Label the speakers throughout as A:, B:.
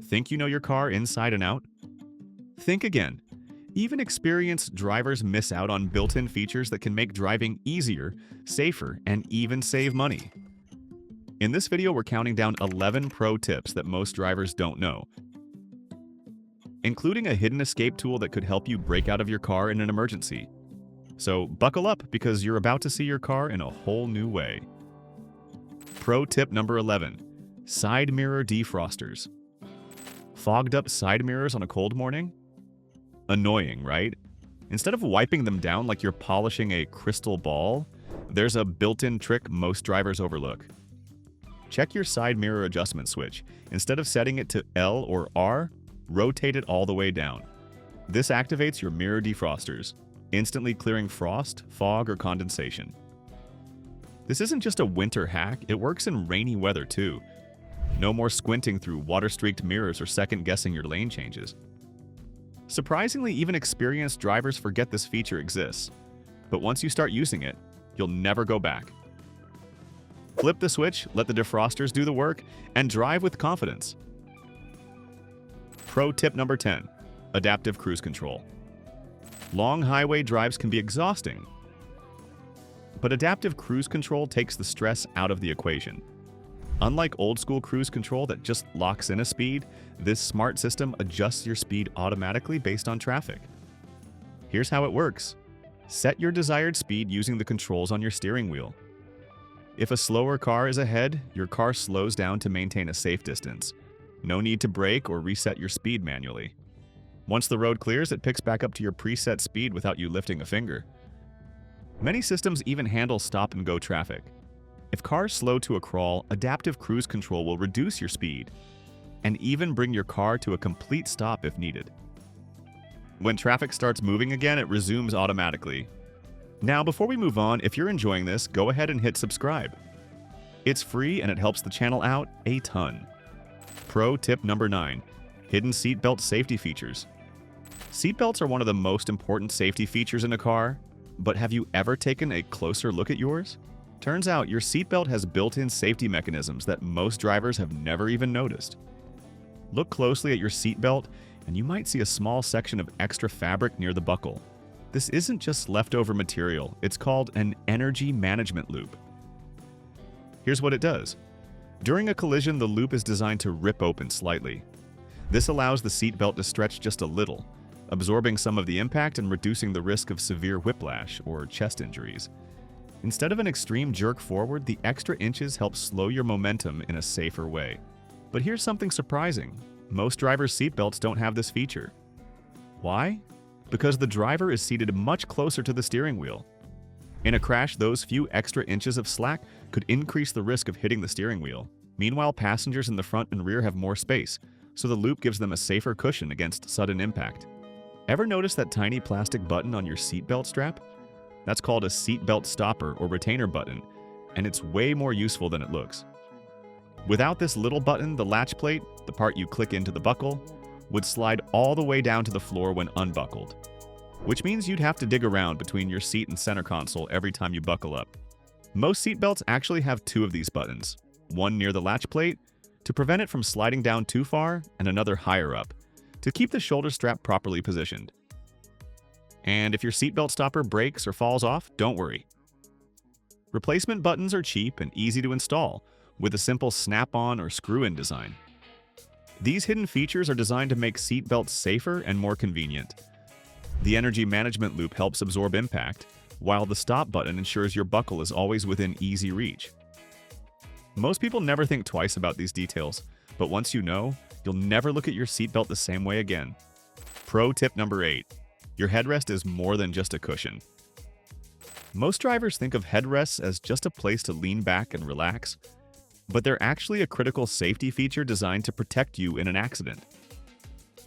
A: Think you know your car inside and out? Think again. Even experienced drivers miss out on built-in features that can make driving easier, safer, and even save money. In this video, we're counting down 11 pro tips that most drivers don't know, including a hidden escape tool that could help you break out of your car in an emergency. So buckle up because you're about to see your car in a whole new way. Pro tip number 11. Side mirror defrosters. Fogged up side mirrors on a cold morning? Annoying, right? Instead of wiping them down like you're polishing a crystal ball, there's a built-in trick most drivers overlook. Check your side mirror adjustment switch. Instead of setting it to L or R, rotate it all the way down. This activates your mirror defrosters, instantly clearing frost, fog, or condensation. This isn't just a winter hack, it works in rainy weather too. No more squinting through water-streaked mirrors or second-guessing your lane changes. Surprisingly, even experienced drivers forget this feature exists. But once you start using it, you'll never go back. Flip the switch, let the defrosters do the work, and drive with confidence. Pro tip number 10. Adaptive cruise control. Long highway drives can be exhausting, but adaptive cruise control takes the stress out of the equation. Unlike old-school cruise control that just locks in a speed, this smart system adjusts your speed automatically based on traffic. Here's how it works. Set your desired speed using the controls on your steering wheel. If a slower car is ahead, your car slows down to maintain a safe distance. No need to brake or reset your speed manually. Once the road clears, it picks back up to your preset speed without you lifting a finger. Many systems even handle stop-and-go traffic. If cars slow to a crawl, adaptive cruise control will reduce your speed and even bring your car to a complete stop if needed. When traffic starts moving again, it resumes automatically. Now, before we move on, if you're enjoying this, go ahead and hit subscribe. It's free and it helps the channel out a ton. Pro tip number 9. Hidden seatbelt safety features. Seatbelts are one of the most important safety features in a car, but have you ever taken a closer look at yours? Turns out your seatbelt has built-in safety mechanisms that most drivers have never even noticed. Look closely at your seatbelt, and you might see a small section of extra fabric near the buckle. This isn't just leftover material, it's called an energy management loop. Here's what it does. During a collision, the loop is designed to rip open slightly. This allows the seatbelt to stretch just a little, absorbing some of the impact and reducing the risk of severe whiplash or chest injuries. Instead of an extreme jerk forward, the extra inches help slow your momentum in a safer way. But here's something surprising. Most drivers' seatbelts don't have this feature. Why? Because the driver is seated much closer to the steering wheel. In a crash, those few extra inches of slack could increase the risk of hitting the steering wheel. Meanwhile, passengers in the front and rear have more space, so the loop gives them a safer cushion against sudden impact. Ever notice that tiny plastic button on your seatbelt strap? That's called a seatbelt stopper or retainer button, and it's way more useful than it looks. Without this little button, the latch plate, the part you click into the buckle, would slide all the way down to the floor when unbuckled, which means you'd have to dig around between your seat and center console every time you buckle up. Most seatbelts actually have 2 of these buttons, one near the latch plate to prevent it from sliding down too far, and another higher up to keep the shoulder strap properly positioned. And if your seatbelt stopper breaks or falls off, don't worry. Replacement buttons are cheap and easy to install with a simple snap-on or screw-in design. These hidden features are designed to make seatbelts safer and more convenient. The energy management loop helps absorb impact, while the stop button ensures your buckle is always within easy reach. Most people never think twice about these details, but once you know, you'll never look at your seatbelt the same way again. Pro tip number 8. Your headrest is more than just a cushion. Most drivers think of headrests as just a place to lean back and relax, but they're actually a critical safety feature designed to protect you in an accident.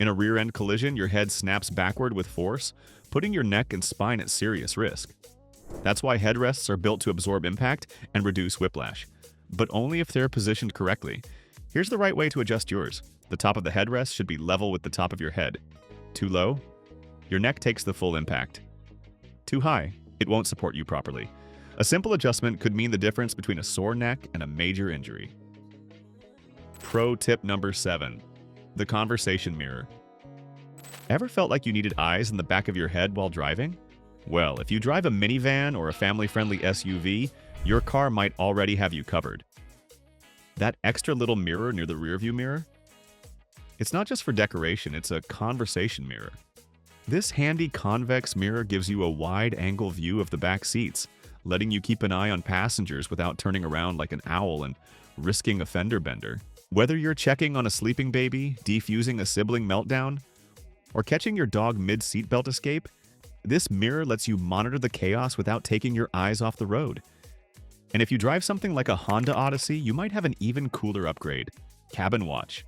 A: In a rear-end collision, your head snaps backward with force, putting your neck and spine at serious risk. That's why headrests are built to absorb impact and reduce whiplash, but only if they're positioned correctly. Here's the right way to adjust yours. The top of the headrest should be level with the top of your head. Too low? Your neck takes the full impact. Too high? It won't support you properly. A simple adjustment could mean the difference between a sore neck and a major injury. Pro tip number 7. The conversation mirror. Ever felt like you needed eyes in the back of your head while driving? Well, if you drive a minivan or a family-friendly SUV, your car might already have you covered. That extra little mirror near the rearview mirror? It's not just for decoration, it's a conversation mirror. This handy convex mirror gives you a wide-angle view of the back seats, letting you keep an eye on passengers without turning around like an owl and risking a fender bender. Whether you're checking on a sleeping baby, defusing a sibling meltdown, or catching your dog mid-seatbelt escape, this mirror lets you monitor the chaos without taking your eyes off the road. And if you drive something like a Honda Odyssey, you might have an even cooler upgrade: Cabin Watch.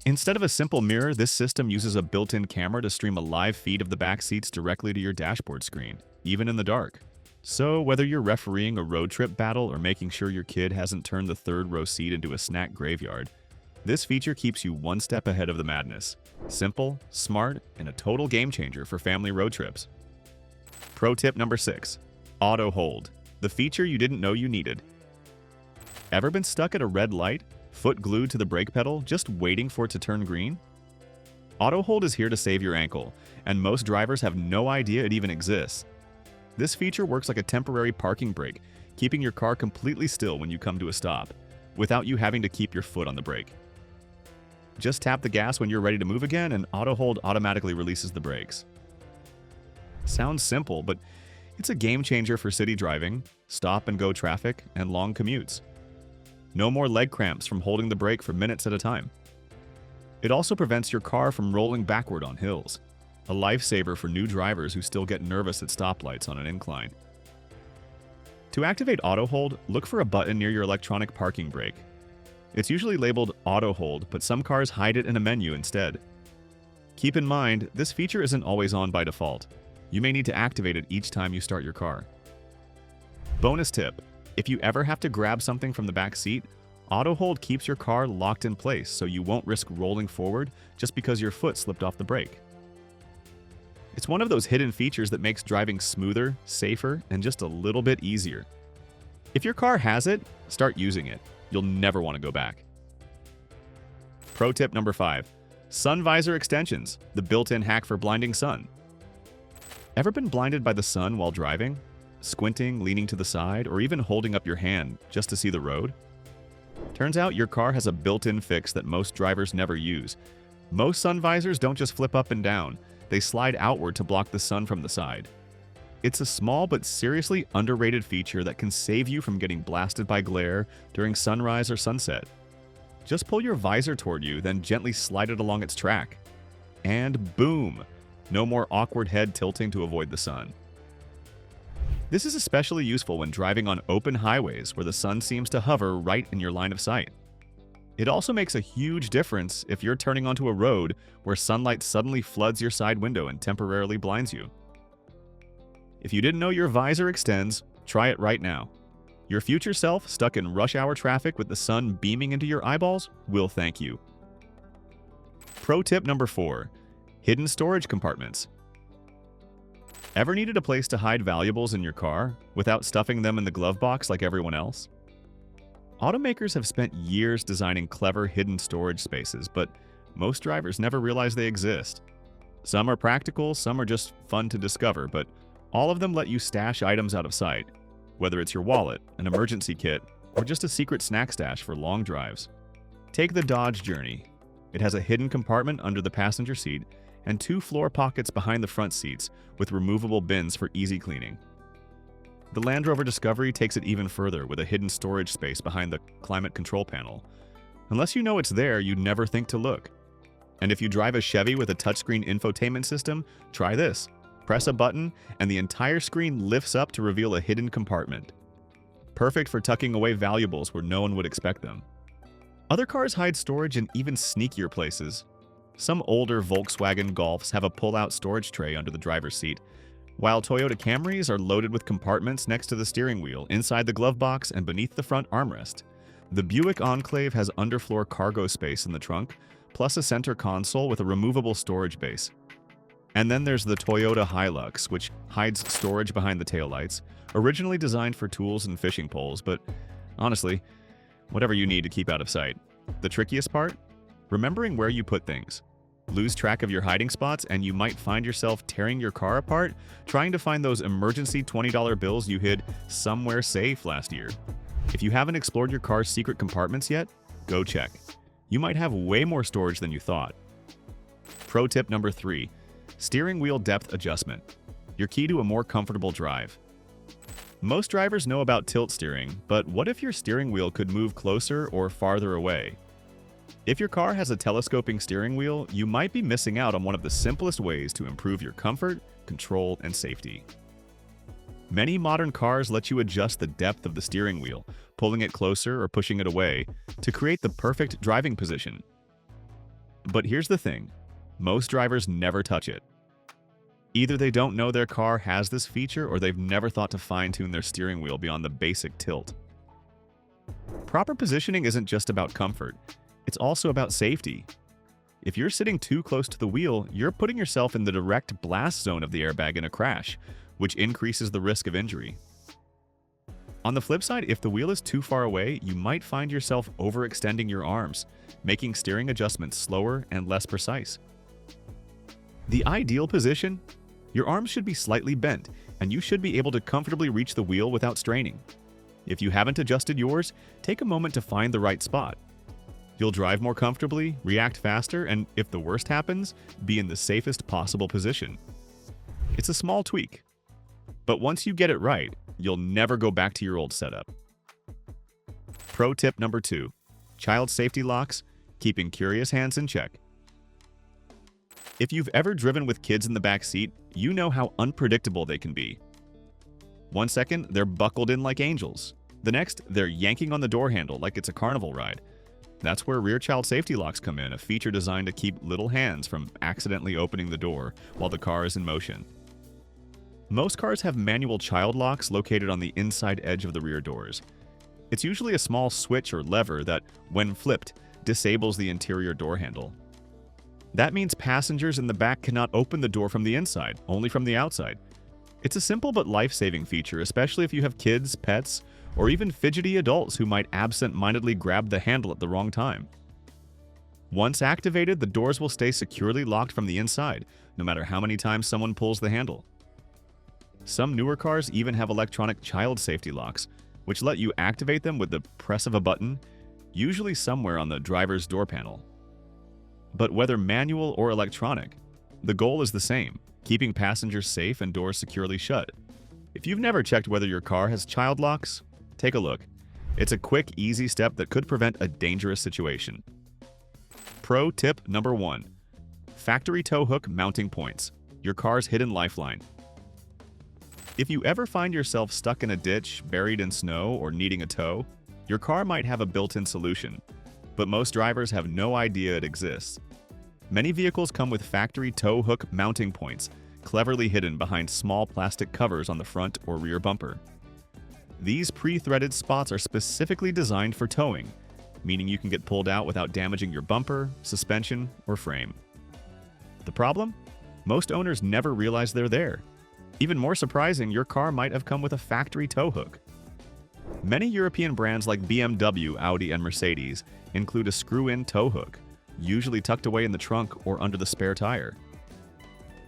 A: Instead of a simple mirror, this system uses a built-in camera to stream a live feed of the back seats directly to your dashboard screen, even in the dark. So whether you're refereeing a road trip battle or making sure your kid hasn't turned the third row seat into a snack graveyard, this feature keeps you one step ahead of the madness. Simple, smart, and a total game changer for family road trips. Pro tip number 6. Auto Hold. The feature you didn't know you needed. Ever been stuck at a red light, foot glued to the brake pedal, just waiting for it to turn green? Auto Hold is here to save your ankle, and most drivers have no idea it even exists. This feature works like a temporary parking brake, keeping your car completely still when you come to a stop, without you having to keep your foot on the brake. Just tap the gas when you're ready to move again, and Auto Hold automatically releases the brakes. Sounds simple, but it's a game changer for city driving, stop-and-go traffic, and long commutes. No more leg cramps from holding the brake for minutes at a time. It also prevents your car from rolling backward on hills, a lifesaver for new drivers who still get nervous at stoplights on an incline. To activate Auto Hold, look for a button near your electronic parking brake. It's usually labeled Auto Hold, but some cars hide it in a menu instead. Keep in mind, this feature isn't always on by default. You may need to activate it each time you start your car. Bonus tip: if you ever have to grab something from the back seat, Auto Hold keeps your car locked in place so you won't risk rolling forward just because your foot slipped off the brake. It's one of those hidden features that makes driving smoother, safer, and just a little bit easier. If your car has it, start using it. You'll never want to go back. Pro tip number 5. Sun visor extensions, the built-in hack for blinding sun. Ever been blinded by the sun while driving? Squinting, leaning to the side, or even holding up your hand just to see the road? Turns out your car has a built-in fix that most drivers never use. Most sun visors don't just flip up and down, they slide outward to block the sun from the side. It's a small but seriously underrated feature that can save you from getting blasted by glare during sunrise or sunset. Just pull your visor toward you, then gently slide it along its track. And boom! No more awkward head tilting to avoid the sun. This is especially useful when driving on open highways where the sun seems to hover right in your line of sight. It also makes a huge difference if you're turning onto a road where sunlight suddenly floods your side window and temporarily blinds you. If you didn't know your visor extends, try it right now. Your future self, stuck in rush hour traffic with the sun beaming into your eyeballs, will thank you. Pro tip number 4. Hidden storage compartments. Ever needed a place to hide valuables in your car without stuffing them in the glove box like everyone else? Automakers have spent years designing clever hidden storage spaces, but most drivers never realize they exist. Some are practical, some are just fun to discover, but all of them let you stash items out of sight, whether it's your wallet, an emergency kit, or just a secret snack stash for long drives. Take the Dodge Journey. It has a hidden compartment under the passenger seat and 2 floor pockets behind the front seats with removable bins for easy cleaning. The Land Rover Discovery takes it even further with a hidden storage space behind the climate control panel. Unless you know it's there, you'd never think to look. And if you drive a Chevy with a touchscreen infotainment system, try this. Press a button, and the entire screen lifts up to reveal a hidden compartment. Perfect for tucking away valuables where no one would expect them. Other cars hide storage in even sneakier places. Some older Volkswagen Golfs have a pull-out storage tray under the driver's seat, while Toyota Camrys are loaded with compartments next to the steering wheel, inside the glove box, and beneath the front armrest. The Buick Enclave has underfloor cargo space in the trunk, plus a center console with a removable storage base. And then there's the Toyota Hilux, which hides storage behind the taillights, originally designed for tools and fishing poles, but honestly, whatever you need to keep out of sight. The trickiest part? Remembering where you put things. Lose track of your hiding spots and you might find yourself tearing your car apart trying to find those emergency $20 bills you hid somewhere safe last year. If you haven't explored your car's secret compartments yet, go check. You might have way more storage than you thought. Pro tip number 3, steering wheel depth adjustment. Your key to a more comfortable drive. Most drivers know about tilt steering, but what if your steering wheel could move closer or farther away? If your car has a telescoping steering wheel, you might be missing out on one of the simplest ways to improve your comfort, control, and safety. Many modern cars let you adjust the depth of the steering wheel, pulling it closer or pushing it away, to create the perfect driving position. But here's the thing, most drivers never touch it. Either they don't know their car has this feature or they've never thought to fine-tune their steering wheel beyond the basic tilt. Proper positioning isn't just about comfort, it's also about safety. If you're sitting too close to the wheel, you're putting yourself in the direct blast zone of the airbag in a crash, which increases the risk of injury. On the flip side, if the wheel is too far away, you might find yourself overextending your arms, making steering adjustments slower and less precise. The ideal position? Your arms should be slightly bent, and you should be able to comfortably reach the wheel without straining. If you haven't adjusted yours, take a moment to find the right spot. You'll drive more comfortably, react faster, and if the worst happens, be in the safest possible position. It's a small tweak, but once you get it right, you'll never go back to your old setup. Pro tip number 2, child safety locks, keeping curious hands in check. If you've ever driven with kids in the back seat, you know how unpredictable they can be. One second, they're buckled in like angels. The next, they're yanking on the door handle like it's a carnival ride. That's where rear child safety locks come in, a feature designed to keep little hands from accidentally opening the door while the car is in motion. Most cars have manual child locks located on the inside edge of the rear doors. It's usually a small switch or lever that, when flipped, disables the interior door handle. That means passengers in the back cannot open the door from the inside, only from the outside. It's a simple but life-saving feature, especially if you have kids, pets, or even fidgety adults who might absent-mindedly grab the handle at the wrong time. Once activated, the doors will stay securely locked from the inside, no matter how many times someone pulls the handle. Some newer cars even have electronic child safety locks, which let you activate them with the press of a button, usually somewhere on the driver's door panel. But whether manual or electronic, the goal is the same, keeping passengers safe and doors securely shut. If you've never checked whether your car has child locks, take a look. It's a quick, easy step that could prevent a dangerous situation. Pro tip number 1, factory tow hook mounting points, your car's hidden lifeline. If you ever find yourself stuck in a ditch, buried in snow, or needing a tow, your car might have a built-in solution, but most drivers have no idea it exists. Many vehicles come with factory tow hook mounting points, cleverly hidden behind small plastic covers on the front or rear bumper. These pre-threaded spots are specifically designed for towing, meaning you can get pulled out without damaging your bumper, suspension, or frame. The problem? Most owners never realize they're there. Even more surprising, your car might have come with a factory tow hook. Many European brands like BMW, Audi, and Mercedes include a screw-in tow hook, usually tucked away in the trunk or under the spare tire.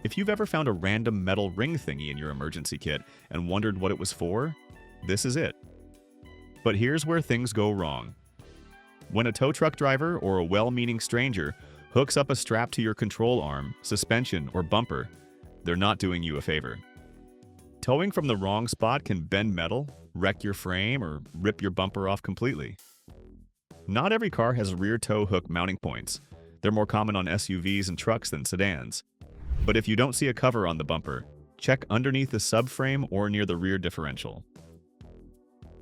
A: If you've ever found a random metal ring thingy in your emergency kit and wondered what it was for, this is it. But here's where things go wrong. When a tow truck driver or a well-meaning stranger hooks up a strap to your control arm, suspension, or bumper, they're not doing you a favor. Towing from the wrong spot can bend metal, wreck your frame, or rip your bumper off completely. Not every car has rear tow hook mounting points. They're more common on SUVs and trucks than sedans. But if you don't see a cover on the bumper, check underneath the subframe or near the rear differential.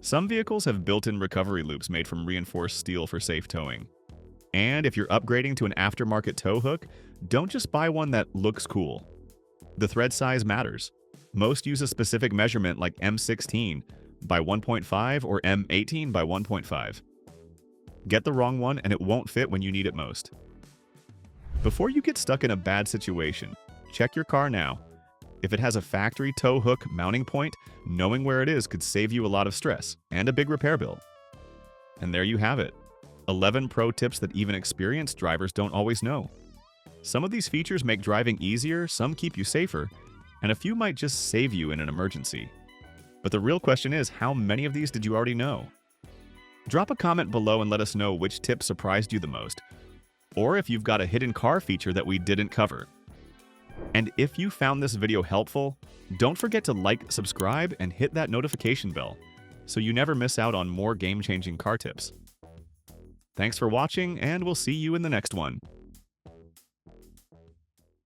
A: Some vehicles have built-in recovery loops made from reinforced steel for safe towing. And if you're upgrading to an aftermarket tow hook, don't just buy one that looks cool. The thread size matters. Most use a specific measurement like M16 by 1.5 or M18 by 1.5. Get the wrong one and it won't fit when you need it most. Before you get stuck in a bad situation, check your car now. If it has a factory tow hook mounting point, knowing where it is could save you a lot of stress and a big repair bill. And there you have it. 11 pro tips that even experienced drivers don't always know. Some of these features make driving easier, some keep you safer, and a few might just save you in an emergency. But the real question is, how many of these did you already know? Drop a comment below and let us know which tip surprised you the most, or if you've got a hidden car feature that we didn't cover. And if you found this video helpful, don't forget to like, subscribe, and hit that notification bell so you never miss out on more game-changing car tips. Thanks for watching, and we'll see you in the next one.